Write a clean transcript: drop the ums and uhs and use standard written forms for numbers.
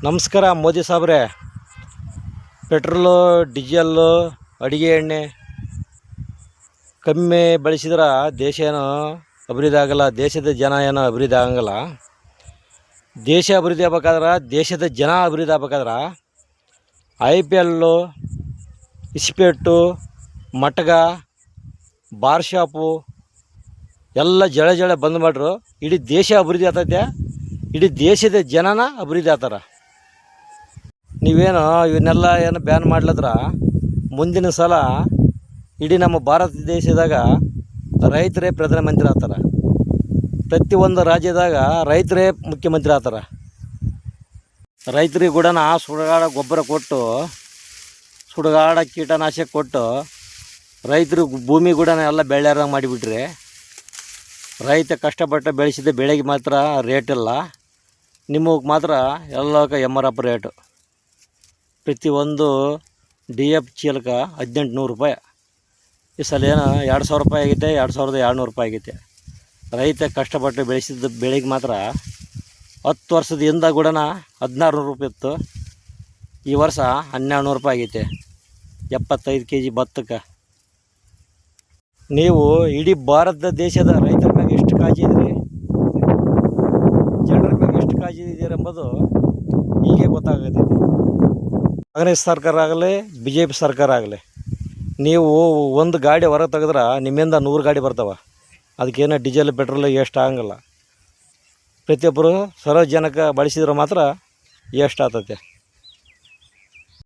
ನಮಸ್ಕಾರ Modi ಸಾಬ್ರೆ. Petrol, diesel, ಅಡುಗೆ ಎಣ್ಣೆ ಕಮ್ಮಿ ಬಳಸಿದ್ರೆ ದೇಶ ಏನೋ ಅಭಿವೃದ್ಧಿ ಆಗಲ್ಲ, ದೇಶದ ಜನ ಏನೋ ಅಭಿವೃದ್ಧಿ ಆಗಂಗಿಲ್ಲ. ದೇಶ ಅಭಿವೃದ್ಧಿ ಆಗ್ಬೇಕಾದ್ರೆ, ದೇಶದ ಜನ ಅಭಿವೃದ್ಧಿ ಆಗ್ಬೇಕಾದ್ರೆ IPL, ಇಸ್ಪೇಟು, ಮಟ್ಗ, ಬಾರ್ ಶಾಪು ಎಲ್ಲ ಜಳೆ ಬಂದ್ ಮಾಡ್ರು. ಇಡೀ ದೇಶ ಅಭಿವೃದ್ಧಿ ಆಗ್ತೈತೆ, ಇಡೀ ದೇಶದ ಜನನ ಅಭಿವೃದ್ಧಿ ಆಗ್ತಾರ. ನೀವೇನು ಇವನ್ನೆಲ್ಲ ಏನು ಬ್ಯಾನ್ ಮಾಡ್ಲತ್ರ ಮುಂದಿನ ಸಲ ಇಡೀ ನಮ್ಮ ಭಾರತ ದೇಶದಾಗ ರೈತರೇ ಪ್ರಧಾನಮಂತ್ರಿ ಆಗ್ತಾರೆ. ಪ್ರತಿಯೊಂದು ರಾಜ್ಯದಾಗ ರೈತರೇ ಮುಖ್ಯಮಂತ್ರಿ ಆಗ್ತಾರೆ. ರೈತರಿಗೆ ಕೂಡ ಸುಡುಗಾಡ ಗೊಬ್ಬರ ಕೊಟ್ಟು, ಸುಡುಗಾಡ ಕೀಟನಾಶಕ ಕೊಟ್ಟು ರೈತರಿಗೆ ಭೂಮಿ ಕೂಡ ಎಲ್ಲ ಬೆಳ್ಯಾರಂಗೆ ಮಾಡಿಬಿಟ್ರೆ, ರೈತ ಕಷ್ಟಪಟ್ಟು ಬೆಳೆಸಿದ ಬೆಳೆಗೆ ಮಾತ್ರ ರೇಟ್ ಇಲ್ಲ, ನಿಮಗೆ ಮಾತ್ರ ಎಲ್ಲಕ್ಕೆ MRP ರೇಟು. ಪ್ರತಿಯೊಂದು DAP ಚೀಲಕ್ಕೆ 1800 ರೂಪಾಯಿ. ಈ ಸಲ ಏನು 2000 ರೂಪಾಯಿ ಆಗೈತೆ, 2200 ರೂಪಾಯಿ ಆಗೈತೆ. ರೈತ ಕಷ್ಟಪಟ್ಟು ಬೆಳೆಸಿದ ಬೆಳೆಗೆ ಮಾತ್ರ 10 ವರ್ಷದ ಹಿಂದೆ ಕೂಡ 1600 ರೂಪಾಯಿ ಇತ್ತು. ಈ ವರ್ಷ 1200 ರೂಪಾಯಿ ಆಗೈತೆ 75 kg ಭತ್ತಕ್ಕೆ. ನೀವು ಇಡೀ ಭಾರತ ದೇಶದ ರೈತರ ಮೇಲೆ ಎಷ್ಟು ಕಾಳಜಿ ಇದ್ರಿ, ಜನರ ಮೇಲೆ ಎಷ್ಟು ಕಾಳಜಿ ಇದ್ದೀರಿ ಎಂಬುದು ಹೀಗೆ ಗೊತ್ತಾಗತೈತಿ. ಕಾಂಗ್ರೆಸ್ ಸರ್ಕಾರ ಆಗಲಿ, BJP ಸರ್ಕಾರ ಆಗಲಿ, ನೀವು ಒಂದು ಗಾಡಿ ಹೊರಗೆ ತೆಗೆದ್ರೆ ನಿಮ್ಮಿಂದ 100 ಗಾಡಿ ಬರ್ತಾವೆ. ಅದಕ್ಕೇನೋ ಡೀಸೆಲ್ ಪೆಟ್ರೋಲ್ ಎಷ್ಟು ಆಗಂಗಿಲ್ಲ. ಪ್ರತಿಯೊಬ್ಬರು ಸಾರ್ವಜನಿಕ ಬಳಸಿದ್ರೆ ಮಾತ್ರ ಎಷ್ಟು ಆಗ್ತೈತೆ.